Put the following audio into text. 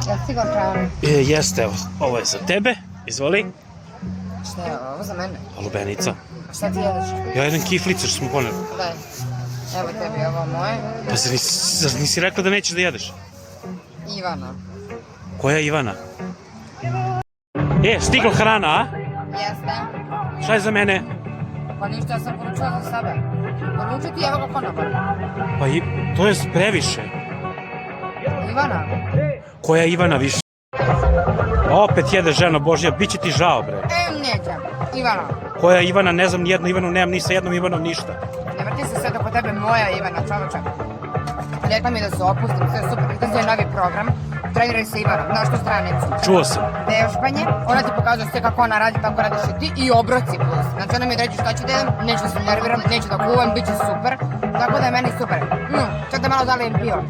Jel stigla hrana? Jeste, evo, ovo je za tebe, izvoli. Šta je ovo za mene? Lubenica. Šta ti jedeš? Ja jedan kiflice što smo poneli. Daj. Evo tebi ovo moje. Pa zar nisi rekla da nećeš da jedeš? Ivana. Koja je Ivana? Stigla hrana, a? Jeste. Šta je za mene? Pa ništa, ja sam poručila za sebe. Poručio ti evo ga konobar. Pa to je previše. Ivana. Koja je Ivana više? Opet jede žena Božja, bit će ti žao, bre. Neće. Ivana. Koja je Ivana, ne znam nijednu Ivanu, nemam ni sa jednom Ivanom ništa. Ne vrti se sve oko tebe moja Ivana, čoveče. Rekla mi da se opustim, sve super, to je novi program. Treniraj se Ivana, znaš tu stranicu. Čuo sam. Vežbanje, ona ti pokazuje sve kako ona radi, tako radiš i ti i obroci plus. Znači ona mi reći šta ću da jedem, neću da se nerviram, neću da kuvam, bit će super. Tako da je meni super. Čak da malo dali pivo.